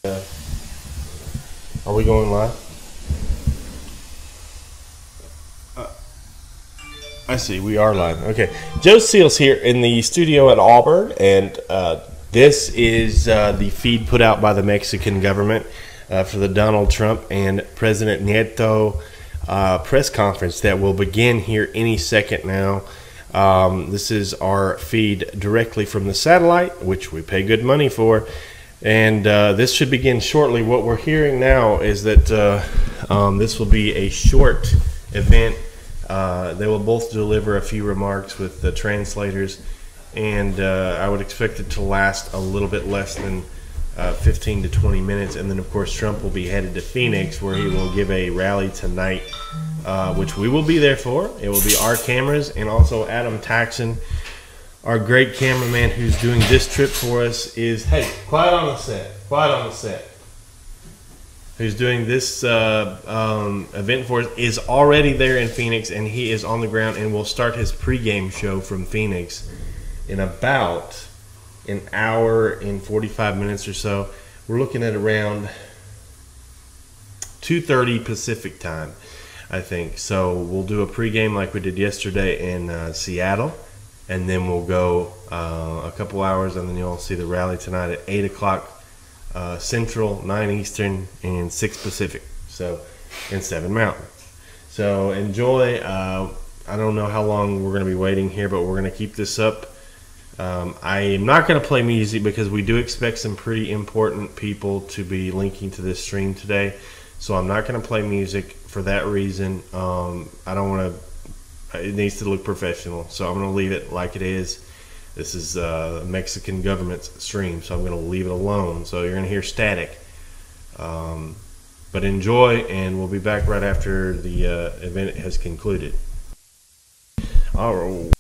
Are we going live? I see. We are live. Okay. Joe Seals here in the studio at Auburn, and this is the feed put out by the Mexican government for the Donald Trump and President Nieto press conference that will begin here any second now. This is our feed directly from the satellite, which we pay good money for. And this should begin shortly. What we're hearing now is that this will be a short event. They will both deliver a few remarks with the translators, and I would expect it to last a little bit less than 15 to 20 minutes. And then, of course, Trump will be headed to Phoenix, where he will give a rally tonight, which we will be there for. It will be our cameras, and also Adam Taxon, our great cameraman who's doing this trip for us, is, hey, quiet on the set, who's doing this event for us, is already there in Phoenix, and he is on the ground and will start his pregame show from Phoenix in about an hour and 45 minutes or so. We're looking at around 2:30 Pacific time, I think. So we'll do a pregame like we did yesterday in Seattle. And then we'll go a couple hours, and then you'll see the rally tonight at 8 o'clock Central, 9 Eastern, and 6 Pacific. So, and 7 Mountain. So enjoy. I don't know how long we're going to be waiting here, but we're going to keep this up. I am not going to play music because we do expect some pretty important people to be linking to this stream today. So I'm not going to play music for that reason. I don't want to. It needs to look professional, so I'm going to leave it like it is. This is Mexican government's stream, so I'm going to leave it alone. So you're going to hear static. But enjoy, and we'll be back right after the event has concluded. All right.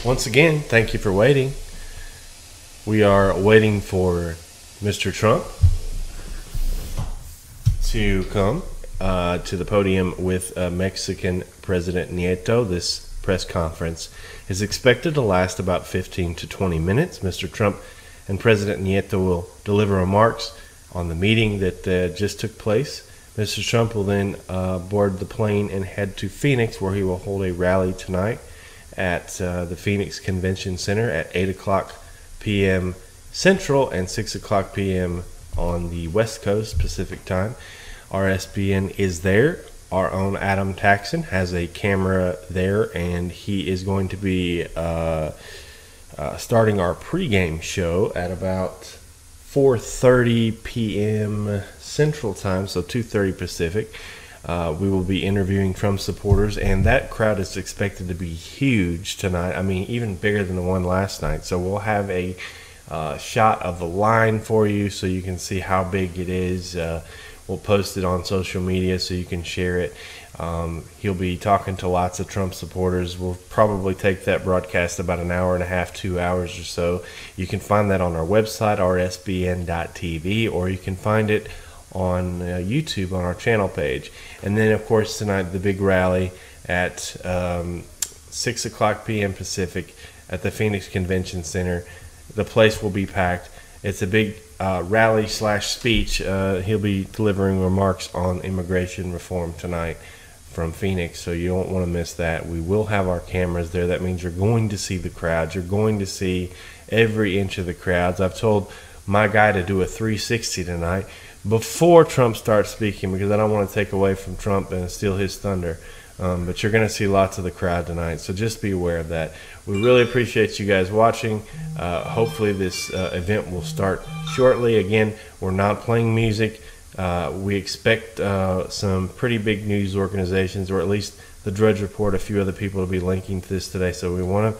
Once again, thank you for waiting. We are waiting for Mr. Trump to come to the podium with Mexican President Nieto. This press conference is expected to last about 15 to 20 minutes. Mr. Trump and President Nieto will deliver remarks on the meeting that just took place. Mr. Trump will then board the plane and head to Phoenix, where he will hold a rally tonight at the Phoenix Convention Center at 8 o'clock p.m. Central and 6 o'clock p.m. on the West Coast Pacific Time. RSBN is there. Our own Adam Taxon has a camera there, and he is going to be starting our pregame show at about 4:30 p.m. Central Time, so 2:30 Pacific. We will be interviewing Trump supporters, and that crowd is expected to be huge tonight. I mean, even bigger than the one last night. So we'll have a shot of the line for you so you can see how big it is. We'll post it on social media so you can share it. He'll be talking to lots of Trump supporters. We'll probably take that broadcast about an hour and a half, 2 hours or so. You can find that on our website, rsbn.tv, or you can find it on YouTube on our channel page. And then, of course, tonight, the big rally at 6 o'clock p.m. Pacific at the Phoenix Convention Center. The place will be packed. It's a big rally / speech. He'll be delivering remarks on immigration reform tonight from Phoenix, so you don't want to miss that. We will have our cameras there. That means you're going to see the crowds. You're going to see every inch of the crowds. I've told my guy to do a 360 tonight before Trump starts speaking, because I don't want to take away from Trump and steal his thunder. But you're going to see lots of the crowd tonight, so just be aware of that. We really appreciate you guys watching. Hopefully this event will start shortly. Again, we're not playing music. We expect some pretty big news organizations, or at least the Drudge Report, a few other people to be linking to this today. So we want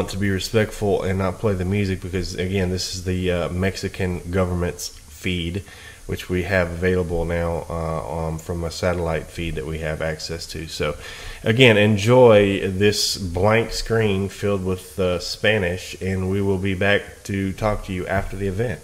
to be respectful and not play the music, because again, this is the Mexican government's feed, which we have available now from a satellite feed that we have access to. So again, enjoy this blank screen filled with Spanish, and we will be back to talk to you after the event.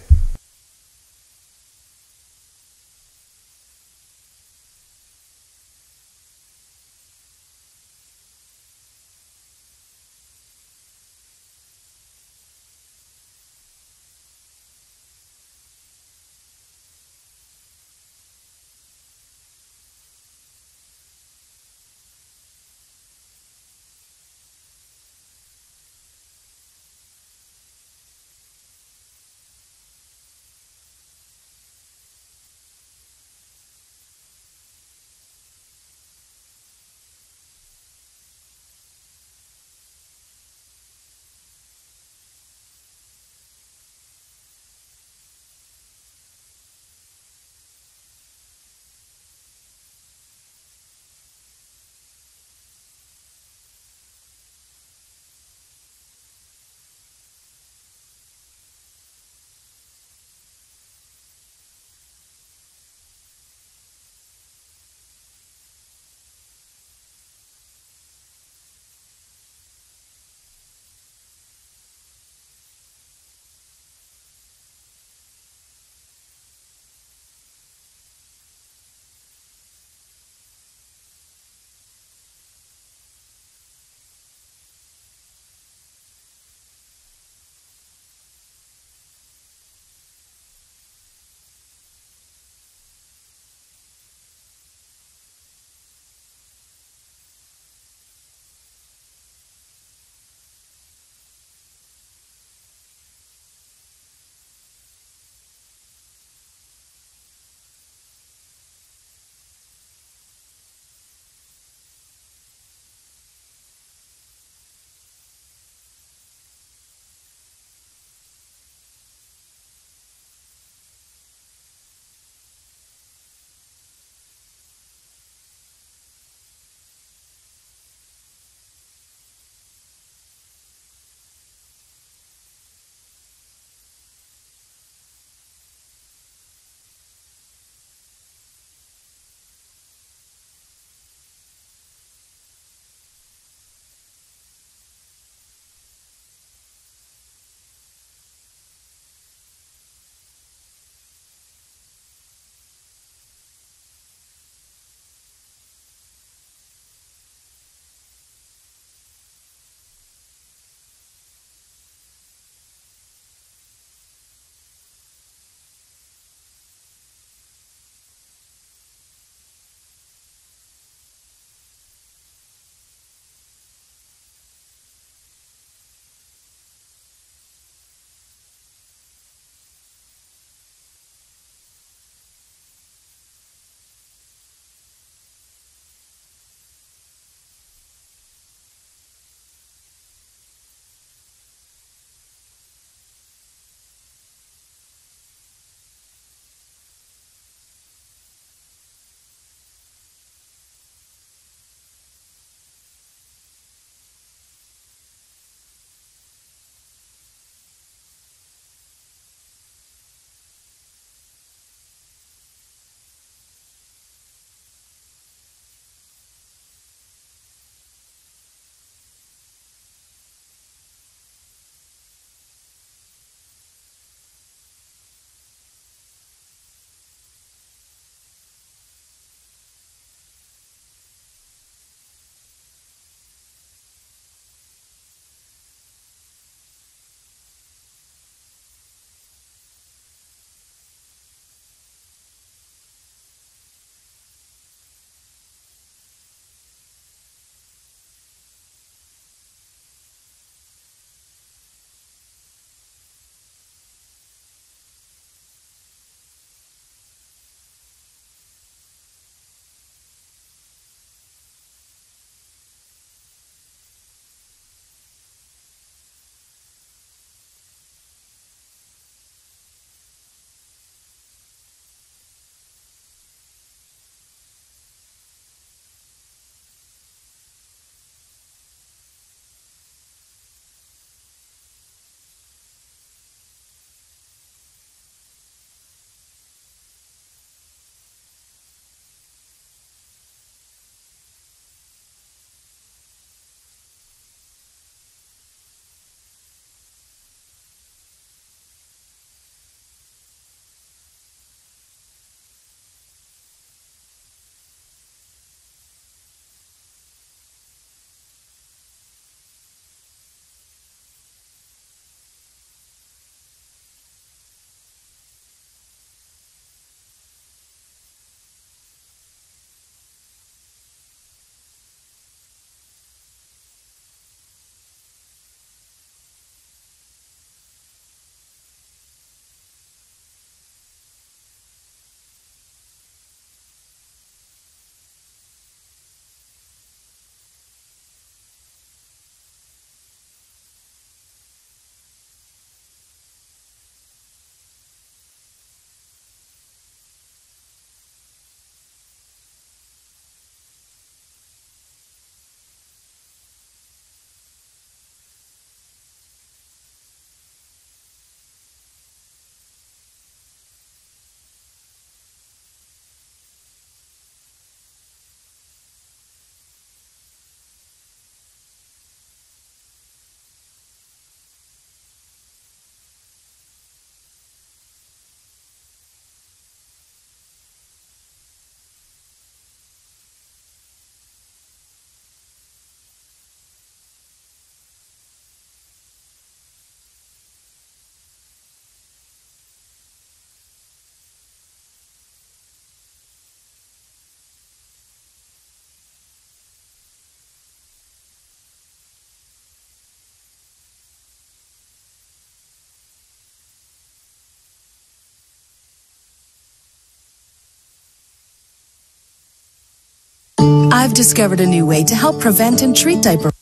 I've discovered a new way to help prevent and treat diaper.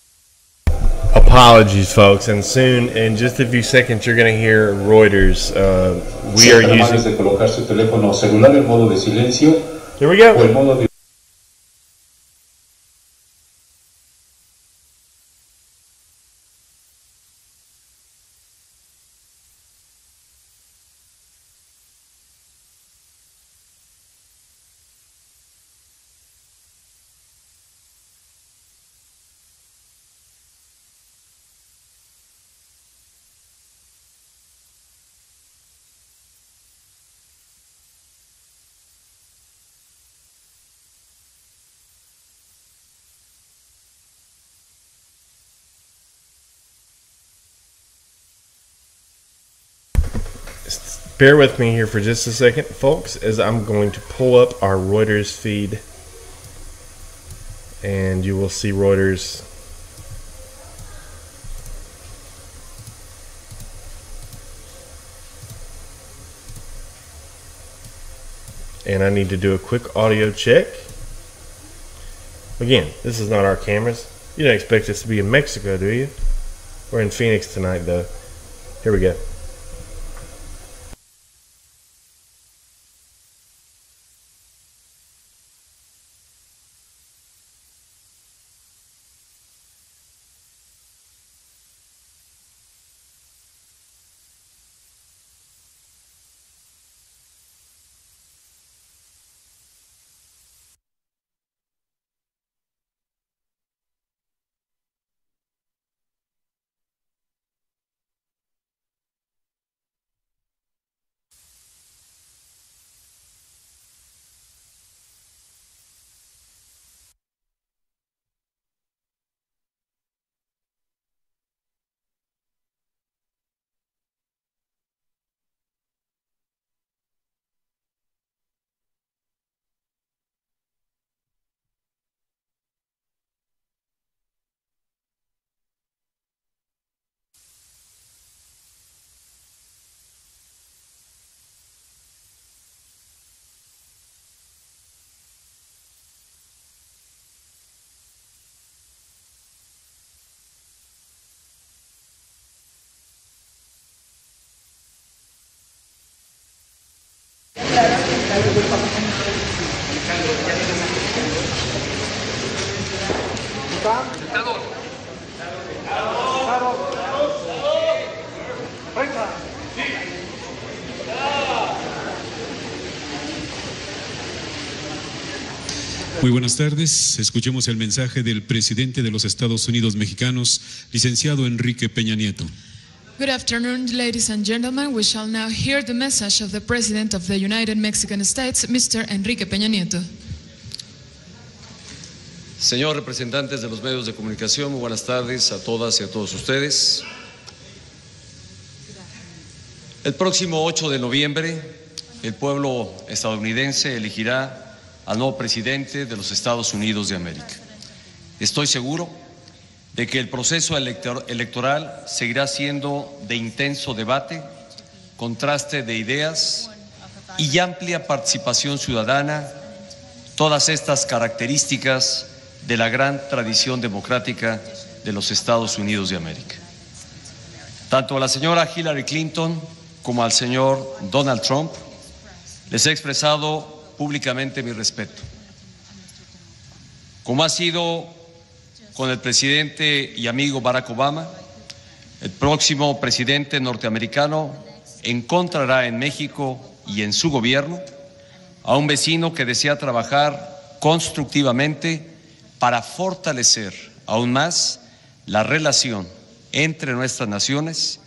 Apologies, folks, and soon, in just a few seconds, you're going to hear Reuters. We are using. De colocar su teléfono celular en modo de silencio. Here we go. O en modo de Bear with me here for just a second, folks, as I'm going to pull up our Reuters feed, and you will see Reuters. And I need to do a quick audio check. Again, this is not our cameras. You don't expect us to be in Mexico, do you? We're in Phoenix tonight, though. Here we go. Muy buenas tardes. Escuchemos el mensaje del presidente de los Estados Unidos mexicanos, licenciado Enrique Peña Nieto. Good afternoon, ladies and gentlemen. We shall now hear the message of the President of the United Mexican States, Mr. Enrique Peña Nieto. Señor representantes de los medios de comunicación, muy buenas tardes a todas y a todos ustedes. El próximo 8 de noviembre, el pueblo estadounidense elegirá al nuevo presidente de los Estados Unidos de América. Estoy seguro de que el proceso electoral seguirá siendo de intenso debate, contraste de ideas y amplia participación ciudadana, todas estas características de la gran tradición democrática de los Estados Unidos de América. Tanto a la señora Hillary Clinton como al señor Donald Trump les he expresado públicamente mi respeto. Como ha sido con el presidente y amigo Barack Obama, el próximo presidente norteamericano encontrará en México y en su gobierno a un vecino que desea trabajar constructivamente para fortalecer aún más la relación entre nuestras naciones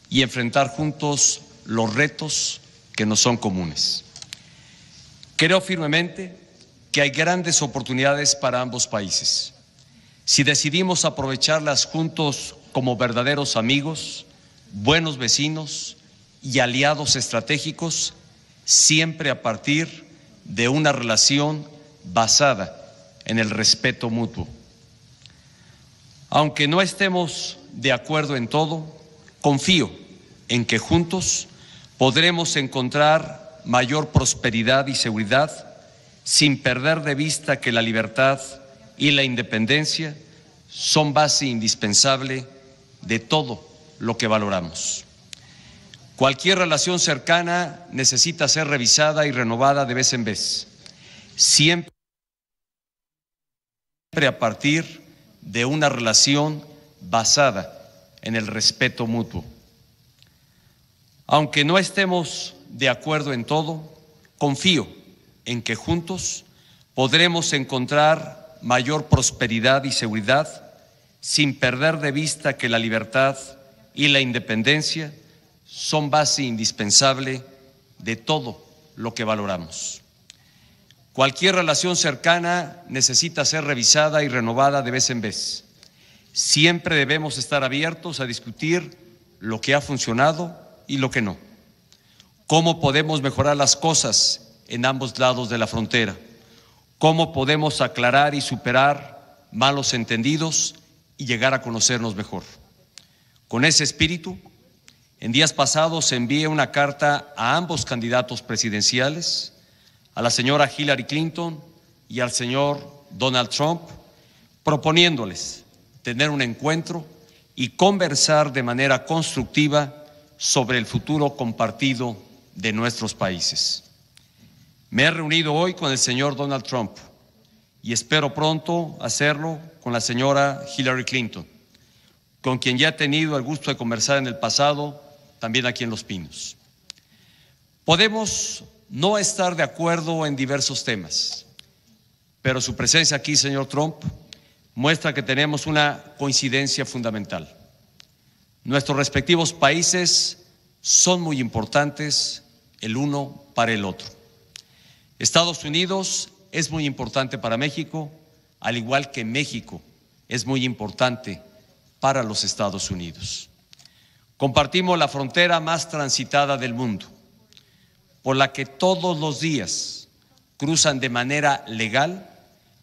y enfrentar juntos los retos que nos son comunes. Creo firmemente que hay grandes oportunidades para ambos países. Si decidimos aprovecharlas juntos como verdaderos amigos, buenos vecinos y aliados estratégicos, siempre a partir de una relación basada en el respeto mutuo. Aunque no estemos de acuerdo en todo, confío en que juntos podremos encontrar mayor prosperidad y seguridad sin perder de vista que la libertad y la independencia son base indispensable de todo lo que valoramos. Cualquier relación cercana necesita ser revisada y renovada de vez en vez, siempre a partir de una relación basada en el respeto mutuo. Aunque no estemos de acuerdo en todo, confío en que juntos podremos encontrar mayor prosperidad y seguridad sin perder de vista que la libertad y la independencia son base indispensable de todo lo que valoramos. Cualquier relación cercana necesita ser revisada y renovada de vez en vez. Siempre debemos estar abiertos a discutir lo que ha funcionado y lo que no. ¿Cómo podemos mejorar las cosas en ambos lados de la frontera? ¿Cómo podemos aclarar y superar malos entendidos y llegar a conocernos mejor? Con ese espíritu, en días pasados envié una carta a ambos candidatos presidenciales, a la señora Hillary Clinton y al señor Donald Trump, proponiéndoles tener un encuentro y conversar de manera constructiva sobre el futuro compartido de nuestros países. Me he reunido hoy con el señor Donald Trump y espero pronto hacerlo con la señora Hillary Clinton, con quien ya he tenido el gusto de conversar en el pasado, también aquí en Los Pinos. Podemos no estar de acuerdo en diversos temas, pero su presencia aquí, señor Trump, muestra que tenemos una coincidencia fundamental. Nuestros respectivos países son muy importantes el uno para el otro. Estados Unidos es muy importante para México, al igual que México es muy importante para los Estados Unidos. Compartimos la frontera más transitada del mundo, por la que todos los días cruzan de manera legal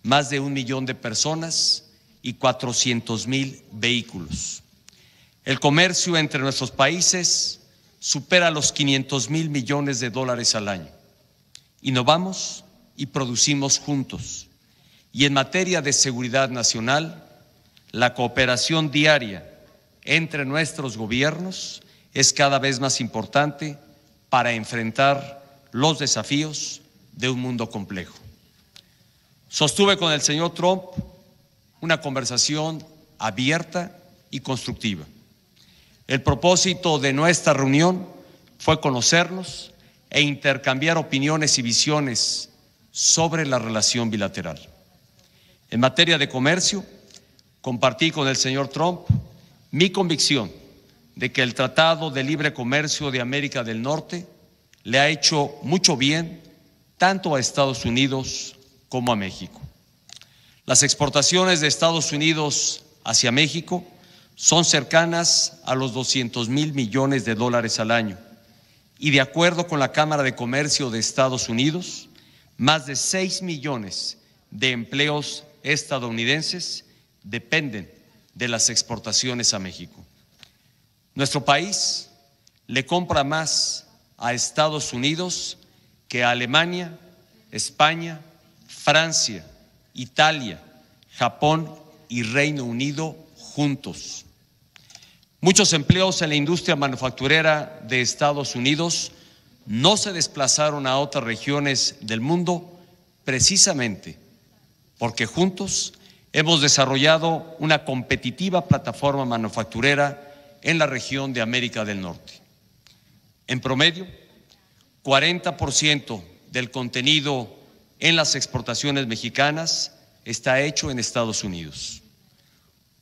más de 1 millón de personas y 400,000 vehículos. El comercio entre nuestros países supera los 500,000 millones de dólares al año. Innovamos y producimos juntos. Y en materia de seguridad nacional, la cooperación diaria entre nuestros gobiernos es cada vez más importante para enfrentar los desafíos de un mundo complejo. Sostuve con el señor Trump una conversación abierta y constructiva. El propósito de nuestra reunión fue conocernos e intercambiar opiniones y visiones sobre la relación bilateral. En materia de comercio, compartí con el señor Trump mi convicción de que el Tratado de Libre Comercio de América del Norte le ha hecho mucho bien tanto a Estados Unidos como a México. Las exportaciones de Estados Unidos hacia México son cercanas a los 200,000 millones de dólares al año y, de acuerdo con la Cámara de Comercio de Estados Unidos, más de 6 millones de empleos estadounidenses dependen de las exportaciones a México. Nuestro país le compra más a Estados Unidos que a Alemania, España, Francia, Italia, Japón y Reino Unido juntos. Muchos empleos en la industria manufacturera de Estados Unidos no se desplazaron a otras regiones del mundo precisamente porque juntos hemos desarrollado una competitiva plataforma manufacturera en la región de América del Norte. En promedio, 40% del contenido en las exportaciones mexicanas está hecho en Estados Unidos.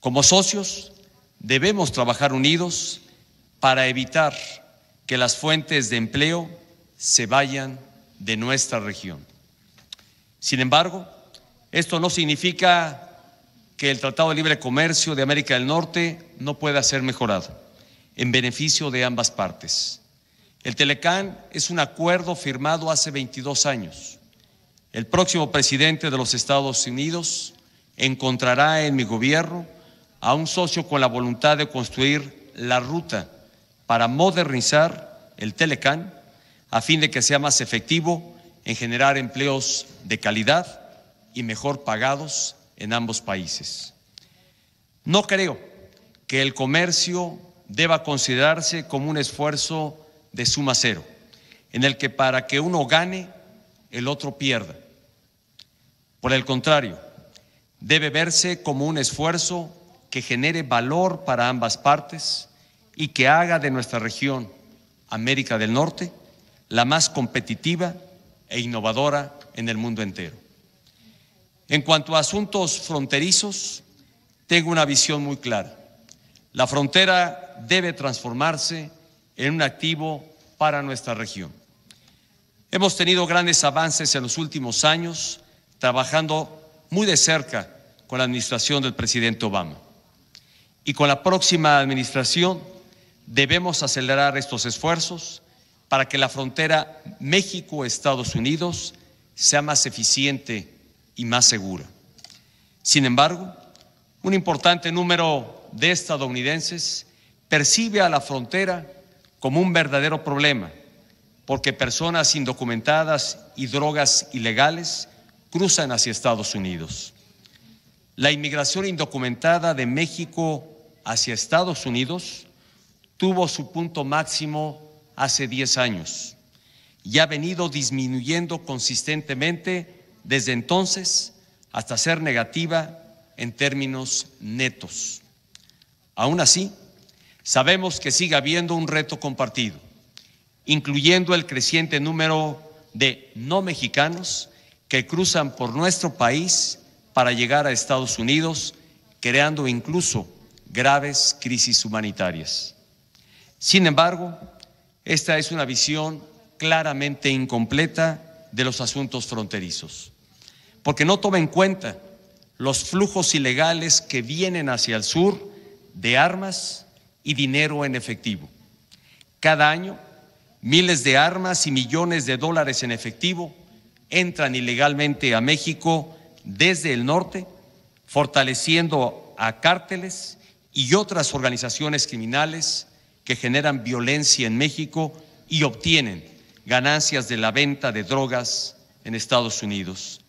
Como socios, debemos trabajar unidos para evitar que las fuentes de empleo se vayan de nuestra región. Sin embargo, esto no significa que el Tratado de Libre Comercio de América del Norte no pueda ser mejorado en beneficio de ambas partes. El Telecán es un acuerdo firmado hace 22 años. El próximo presidente de los Estados Unidos encontrará en mi gobierno a un socio con la voluntad de construir la ruta para modernizar el Telecán a fin de que sea más efectivo en generar empleos de calidad y mejor pagados en ambos países. No creo que el comercio deba considerarse como un esfuerzo de suma cero, en el que para que uno gane, el otro pierda. Por el contrario, debe verse como un esfuerzo que genere valor para ambas partes y que haga de nuestra región, América del Norte, la más competitiva e innovadora en el mundo entero. En cuanto a asuntos fronterizos, tengo una visión muy clara. La frontera debe transformarse en un activo para nuestra región. Hemos tenido grandes avances en los últimos años, trabajando muy de cerca con la administración del presidente Obama. Y con la próxima administración debemos acelerar estos esfuerzos para que la frontera México-Estados Unidos sea más eficiente y más segura. Sin embargo, un importante número de estadounidenses percibe a la frontera como un verdadero problema, porque personas indocumentadas y drogas ilegales cruzan hacia Estados Unidos. La inmigración indocumentada de México hacia Estados Unidos tuvo su punto máximo hace 10 años y ha venido disminuyendo consistentemente desde entonces hasta ser negativa en términos netos. Aún así, sabemos que sigue habiendo un reto compartido, incluyendo el creciente número de no mexicanos que cruzan por nuestro país para llegar a Estados Unidos, creando incluso graves crisis humanitarias. Sin embargo, esta es una visión claramente incompleta de los asuntos fronterizos, porque no toma en cuenta los flujos ilegales que vienen hacia el sur de armas y dinero en efectivo. Cada año, miles de armas y millones de dólares en efectivo entran ilegalmente a México desde el norte, fortaleciendo a cárteles y otras organizaciones criminales que generan violencia en México y obtienen ganancias de la venta de drogas en Estados Unidos.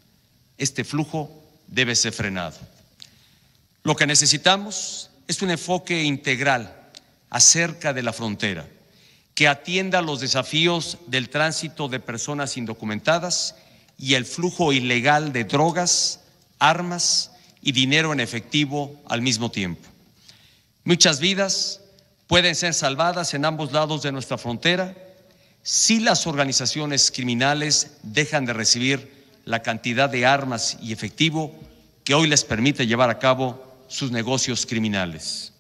Este flujo debe ser frenado. Lo que necesitamos es un enfoque integral acerca de la frontera, que atienda los desafíos del tránsito de personas indocumentadas y el flujo ilegal de drogas, armas y dinero en efectivo al mismo tiempo. Muchas vidas pueden ser salvadas en ambos lados de nuestra frontera si las organizaciones criminales dejan de recibir la cantidad de armas y efectivo que hoy les permite llevar a cabo sus negocios criminales.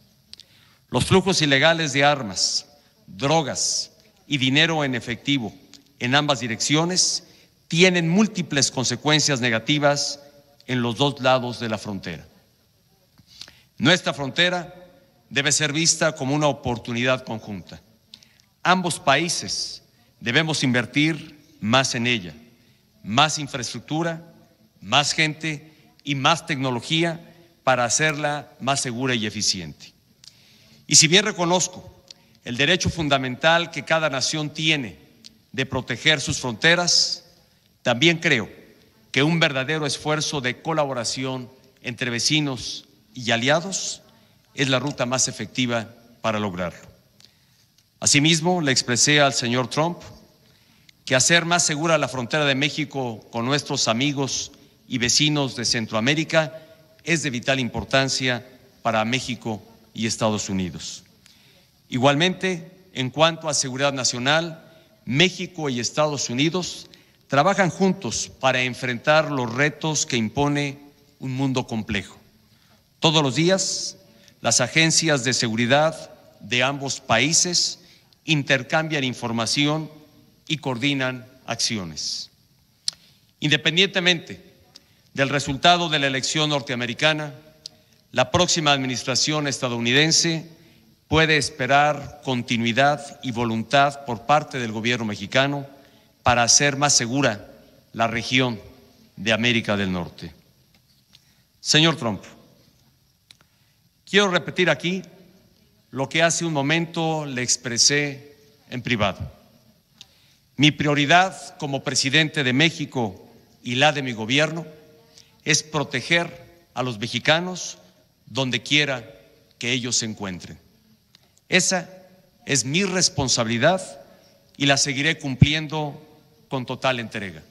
Los flujos ilegales de armas, drogas y dinero en efectivo en ambas direcciones tienen múltiples consecuencias negativas en los dos lados de la frontera. Nuestra frontera debe ser vista como una oportunidad conjunta. Ambos países debemos invertir más en ella, más infraestructura, más gente y más tecnología para hacerla más segura y eficiente. Y si bien reconozco el derecho fundamental que cada nación tiene de proteger sus fronteras, también creo que un verdadero esfuerzo de colaboración entre vecinos y aliados es la ruta más efectiva para lograrlo. Asimismo, le expresé al señor Trump que hacer más segura la frontera de México con nuestros amigos y vecinos de Centroamérica es de vital importancia para México y Estados Unidos. Igualmente, en cuanto a seguridad nacional, México y Estados Unidos trabajan juntos para enfrentar los retos que impone un mundo complejo. Todos los días, las agencias de seguridad de ambos países intercambian información y coordinan acciones. Independientemente del resultado de la elección norteamericana, la próxima administración estadounidense puede esperar continuidad y voluntad por parte del gobierno mexicano para hacer más segura la región de América del Norte. Señor Trump, quiero repetir aquí lo que hace un momento le expresé en privado. Mi prioridad como presidente de México y la de mi gobierno es proteger a los mexicanos donde quiera que ellos se encuentren. Esa es mi responsabilidad y la seguiré cumpliendo con total entrega.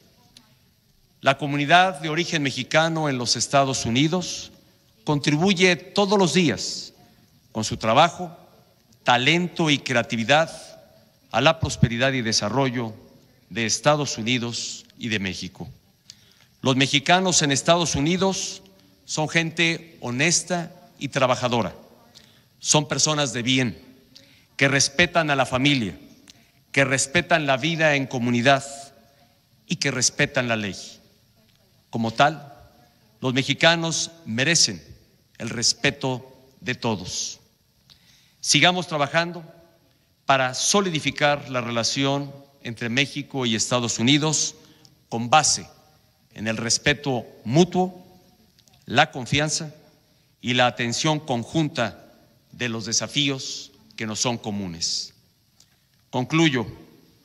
La comunidad de origen mexicano en los Estados Unidos contribuye todos los días con su trabajo, talento y creatividad a la prosperidad y desarrollo de Estados Unidos y de México. Los mexicanos en Estados Unidos son gente honesta y trabajadora. Son personas de bien, que respetan a la familia, que respetan la vida en comunidad y que respetan la ley. Como tal, los mexicanos merecen el respeto de todos. Sigamos trabajando para solidificar la relación entre México y Estados Unidos con base en el respeto mutuo, la confianza y la atención conjunta de los desafíos que nos son comunes. Concluyo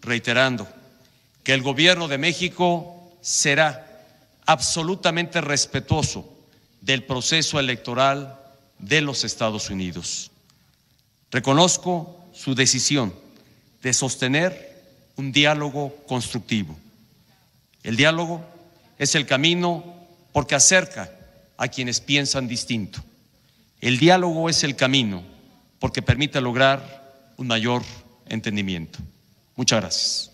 reiterando que el Gobierno de México será absolutamente respetuoso del proceso electoral de los Estados Unidos. Reconozco su decisión de sostener un diálogo constructivo. El diálogo es el camino porque acerca a quienes piensan distinto. El diálogo es el camino porque permite lograr un mayor entendimiento. Muchas gracias.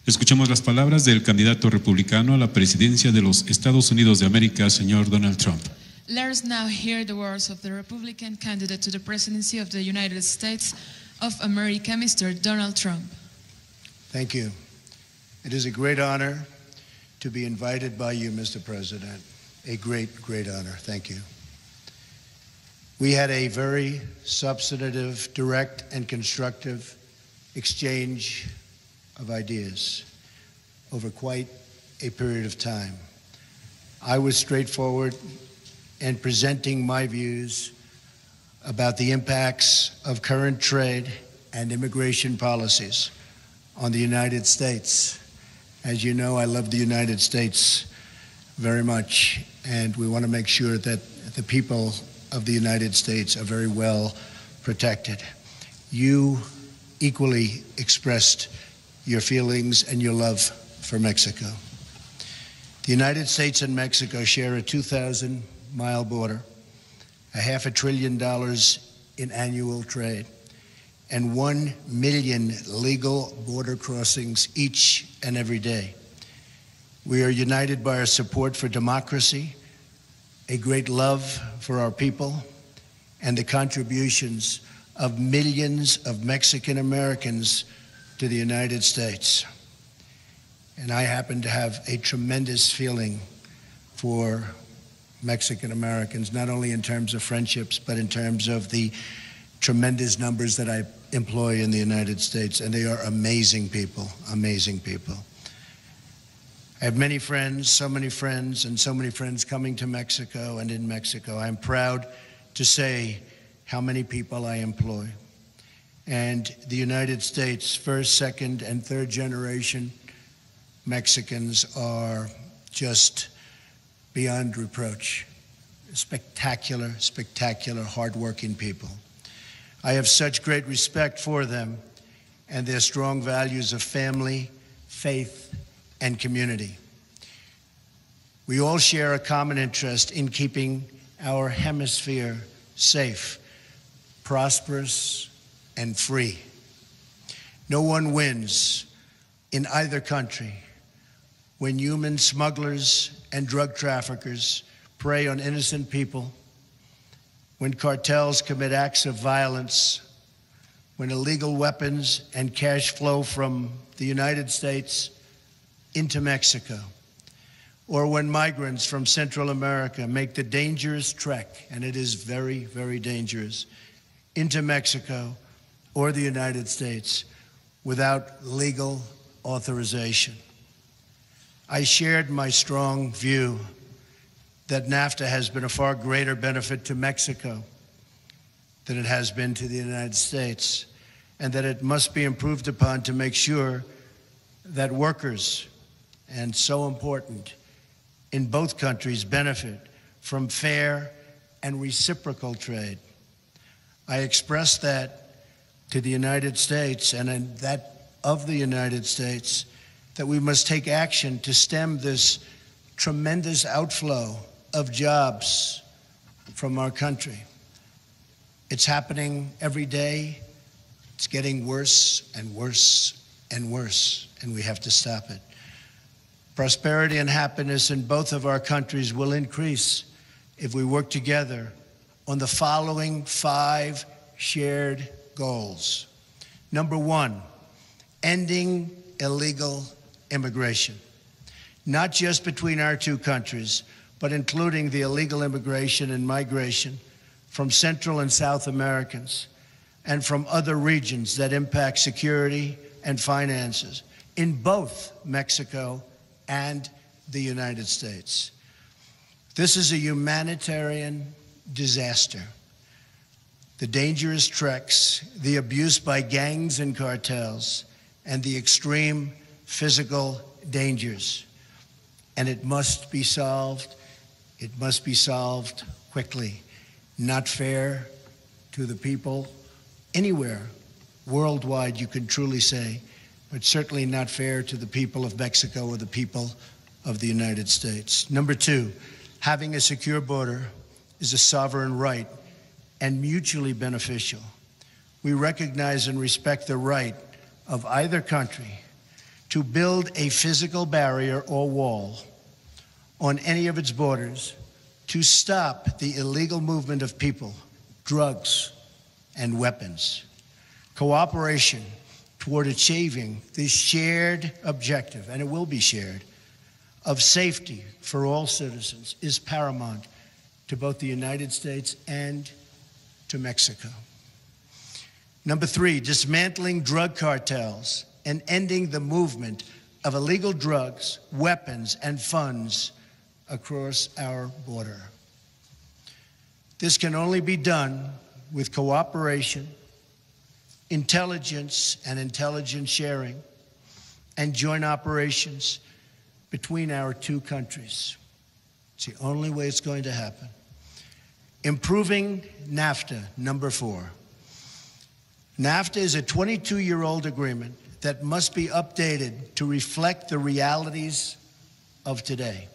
Escuchamos las palabras del candidato republicano a la presidencia de los Estados Unidos de América, señor Donald Trump. Let us now hear the words of the Republican candidate to the presidency of the United States of America, Mr. Donald Trump. Thank you. It is a great honor to be invited by you, Mr. President. A great, great honor. Thank you. We had a very substantive, direct, and constructive exchange of ideas over quite a period of time. I was straightforward in presenting my views about the impacts of current trade and immigration policies on the United States. As you know, I love the United States very much, and we want to make sure that the people of the United States are very well protected. You equally expressed your feelings and your love for Mexico. The United States and Mexico share a 2,000-mile border, a $500 billion in annual trade, and 1 million legal border crossings each and every day. We are united by our support for democracy, a great love for our people, and the contributions of millions of Mexican Americans to the United States. And I happen to have a tremendous feeling for Mexican Americans, not only in terms of friendships, but in terms of the tremendous numbers that I employ in the United States. And they are amazing people, amazing people. I have many friends, so many friends, and so many friends coming to Mexico and in Mexico. I'm proud to say how many people I employ. And the United States, first, second, and third generation Mexicans are just beyond reproach. Spectacular, spectacular, hardworking people. I have such great respect for them and their strong values of family, faith, and community. We all share a common interest in keeping our hemisphere safe, prosperous, and free. No one wins in either country when human smugglers and drug traffickers prey on innocent people, when cartels commit acts of violence, when illegal weapons and cash flow from the United States into Mexico, or when migrants from Central America make the dangerous trek, and it is very, very dangerous, into Mexico or the United States without legal authorization. I shared my strong view that NAFTA has been a far greater benefit to Mexico than it has been to the United States, and that it must be improved upon to make sure that workers, and so important, in both countries benefit from fair and reciprocal trade. I expressed that to the United States and in that of the United States that we must take action to stem this tremendous outflow of jobs from our country. It's happening every day. It's getting worse and worse and worse, and we have to stop it. Prosperity and happiness in both of our countries will increase if we work together on the following 5 shared goals. Number 1, ending illegal immigration, not just between our two countries, but including the illegal immigration and migration from Central and South Americans and from other regions that impact security and finances in both Mexico and the United States. This is a humanitarian disaster. The dangerous treks, the abuse by gangs and cartels, and the extreme physical dangers. And it must be solved. It must be solved quickly. Not fair to the people anywhere worldwide, you can truly say, but certainly not fair to the people of Mexico or the people of the United States. Number 2, having a secure border is a sovereign right and mutually beneficial. We recognize and respect the right of either country to build a physical barrier or wall on any of its borders to stop the illegal movement of people, drugs, and weapons. Cooperation toward achieving this shared objective, and it will be shared, of safety for all citizens is paramount to both the United States and to Mexico. Number 3, dismantling drug cartels and ending the movement of illegal drugs, weapons, and funds across our border. This can only be done with cooperation, intelligence and intelligence sharing, and joint operations between our two countries. It's the only way it's going to happen. Improving NAFTA, number 4. NAFTA is a 22-year-old agreement that must be updated to reflect the realities of today.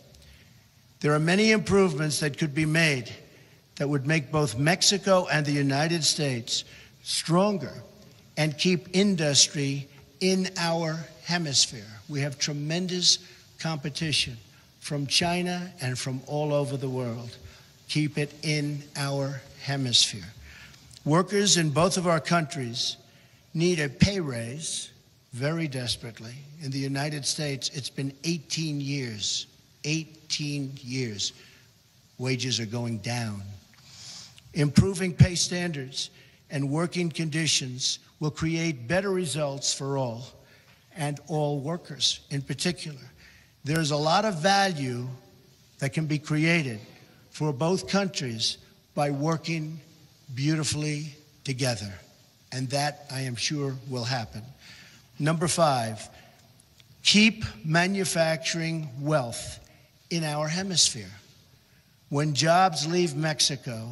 There are many improvements that could be made that would make both Mexico and the United States stronger and keep industry in our hemisphere. We have tremendous competition from China and from all over the world. Keep it in our hemisphere. Workers in both of our countries need a pay raise very desperately. In the United States, it's been 18 years. 18 years. Wages are going down. Improving pay standards and working conditions will create better results for all, and all workers in particular. There's a lot of value that can be created for both countries by working beautifully together, and that, I am sure, will happen. Number 5, keep manufacturing wealth in our hemisphere. When jobs leave Mexico,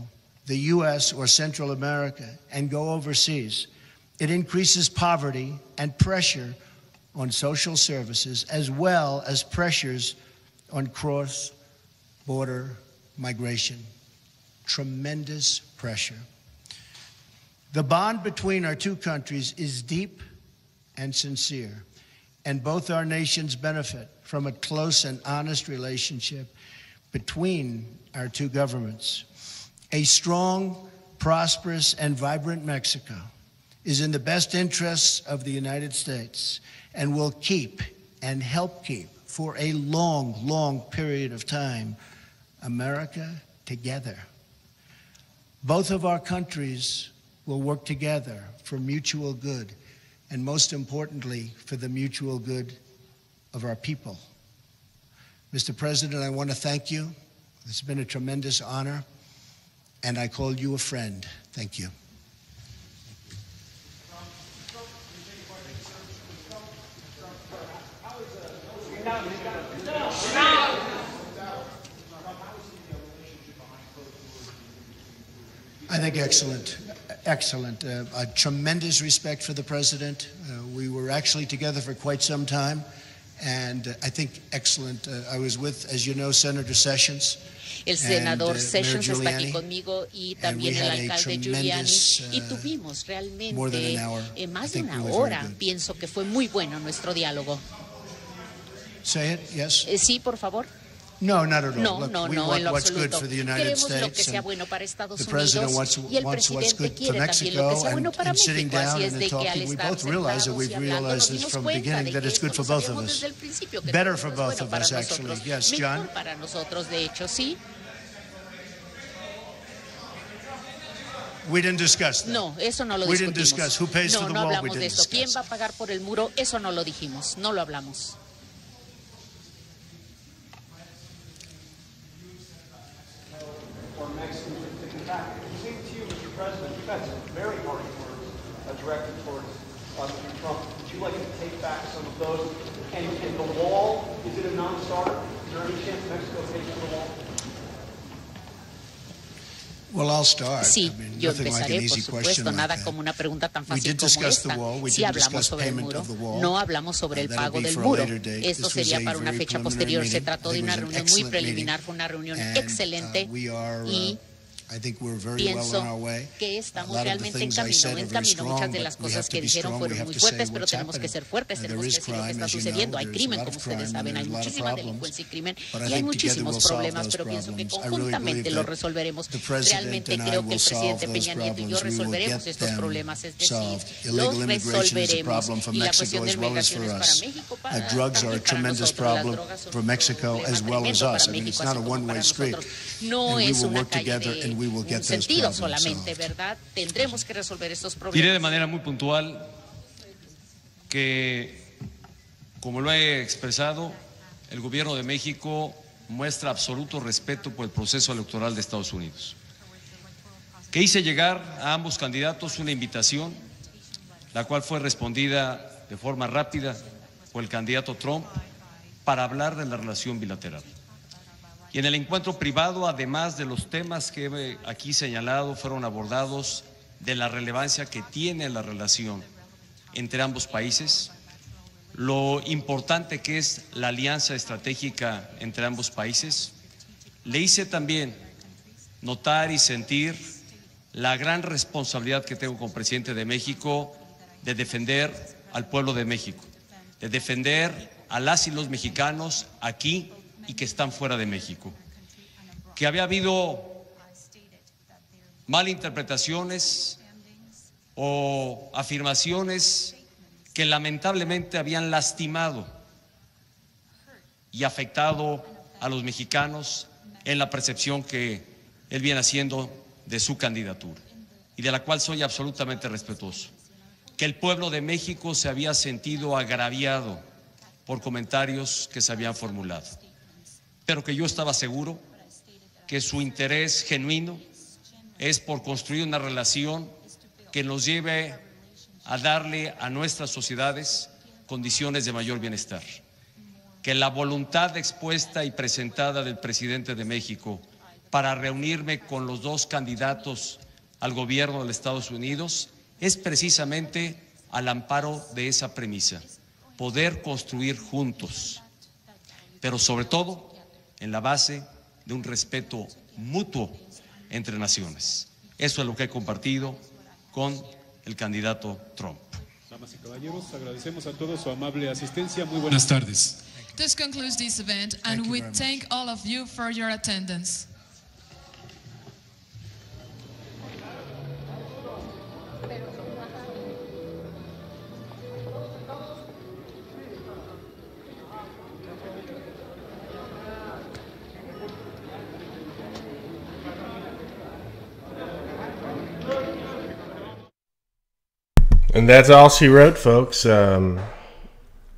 the U.S. or Central America and go overseas, it increases poverty and pressure on social services, as well as pressures on cross-border migration. Tremendous pressure. The bond between our two countries is deep and sincere, and both our nations benefit from a close and honest relationship between our two governments. A strong, prosperous, and vibrant Mexico is in the best interests of the United States and will keep and help keep for a long, long period of time America together. Both of our countries will work together for mutual good, and most importantly, for the mutual good of our people. Mr. President, I want to thank you. It's been a tremendous honor, and I call you a friend. Thank you. I think excellent. Excellent. A tremendous respect for the president. We were actually together for quite some time, and I think excellent. I was with, as you know, Senator Sessions. El senador Sessions está aquí conmigo y también el alcalde Giuliani, y tuvimos realmente más de una hora. Pienso que fue muy bueno nuestro diálogo. Say it, yes. Sí, por favor. No, not at all. No, Look, no, we no, want en lo what's good absoluto. for the United Queremos States, lo que sea and bueno para Estados the president Unidos y el wants what's presidente good quiere for también lo que Mexico, sea bueno para and sitting México. Así down es and de que al talking, we estar both realize that sentados we've y hablando realized nos this dimos from the cuenta beginning de that que it's good esto for lo both of sabíamos us. desde el principio, que Better esto for es both bueno of para us, nosotros. actually. Yes, John? Mejor para nosotros, de hecho, sí. We didn't discuss that. No, eso no lo We didn't discutimos. discuss who pays for No, the no wall. We hablamos de didn't eso. ¿Quién discuss. va a pagar por el muro? Eso no lo dijimos, no lo hablamos. President, you've had some very harsh words directed towards Mr. Trump. Would you like to take back some of those? And the wall, is it a non-starter? Is there any chance Mexico takes to the wall? Well, I'll start. Sí, I mean, yo nothing like an empezaré, por easy question supuesto, like nada that. como una pregunta tan We fácil did como discuss the esta. wall. We Sí did hablamos discuss sobre el payment muro, of the wall. no hablamos sobre el That'll pago be del for a muro. later date. Esto This was sería a para una very fecha preliminary posterior. Se meeting. trató I de think una it was an reunión muy excellent preliminar, meeting. fue una reunión And, excelente we are, y I think we're very well pienso on our way. que estamos A lot of the realmente en things I said camino. are En very camino, strong, muchas de but las we cosas have to que be dijeron strong. We fueron have muy to say fuertes, pero what's tenemos que ser fuertes, happening. tenemos There que is decir lo que crime, está as you know. sucediendo. Hay There's a crimen, lot como of ustedes crime, saben, hay and there's a lot of muchísima problems. delincuencia y crimen, But I y hay think together muchísimos we'll solve problemas, those pero pienso que problems. I really conjuntamente believe los that resolveremos. the president Realmente and I creo que will el solve presidente those Peña Nieto y yo problems. We will resolveremos get estos them problemas, es decir, solved. los Illegal immigration is a resolveremos. problem for Y la Mexico cuestión de as well as for migración es para us. México, para Drugs are a también para tremendous nosotros. Las problem drogas son for un Mexico problema as well as tremendo us. para I mean, it's México, not a así como one-way para street. nosotros. No And we es will una work calle together de and we will un get those sentido problems solamente, solved. ¿verdad? Tendremos que resolver estos Diré de problemas. manera muy puntual que, como lo he expresado, el gobierno de México muestra absoluto respeto por el proceso electoral de Estados Unidos. Que hice llegar a ambos candidatos una invitación, la cual fue respondida de forma rápida por el candidato Trump para hablar de la relación bilateral. Y en el encuentro privado, además de los temas que he aquí señalado, fueron abordados de la relevancia que tiene la relación entre ambos países, lo importante que es la alianza estratégica entre ambos países. Le hice también notar y sentir la gran responsabilidad que tengo como presidente de México de defender al pueblo de México, de defender a las y los mexicanos aquí y que están fuera de México. Que había habido malinterpretaciones o afirmaciones que lamentablemente habían lastimado y afectado a los mexicanos en la percepción que él viene haciendo de su candidatura y de la cual soy absolutamente respetuoso. Que el pueblo de México se había sentido agraviado por comentarios que se habían formulado, pero que yo estaba seguro que su interés genuino es por construir una relación que nos lleve a darle a nuestras sociedades condiciones de mayor bienestar. Que la voluntad expuesta y presentada del presidente de México para reunirme con los dos candidatos al gobierno de los Estados Unidos es precisamente al amparo de esa premisa, poder construir juntos, pero sobre todo en la base de un respeto mutuo entre naciones. Eso es lo que he compartido con el candidato Trump. Damas y caballeros, agradecemos a todos su amable asistencia. Muy buenas tardes. This concludes this event, and we thank all of you for your attendance. And that's all she wrote, folks.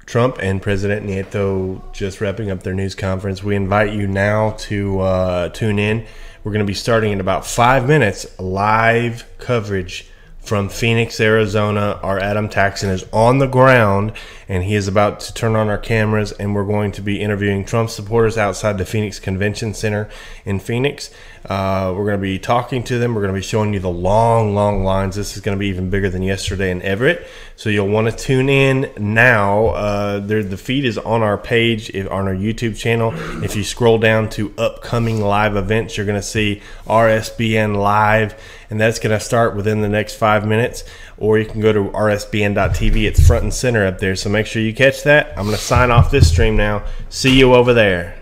Trump and President Nieto just wrapping up their news conference. We invite you now to tune in. We're going to be starting in about 5 minutes, live coverage from Phoenix, Arizona. Our Adam Taxon is on the ground, and he is about to turn on our cameras, and we're going to be interviewing Trump supporters outside the Phoenix Convention Center in Phoenix. We're going to be talking to them. We're going to be showing you the long lines. This is going to be even bigger than yesterday in Everett, so you'll want to tune in now. The feed is on our page, on our YouTube channel. If you scroll down to upcoming live events, you're going to see RSBN Live, and that's going to start within the next 5 minutes. Or you can go to rsbn.tv. It's front and center up there, so make sure you catch that. I'm going to sign off this stream now. See you over there.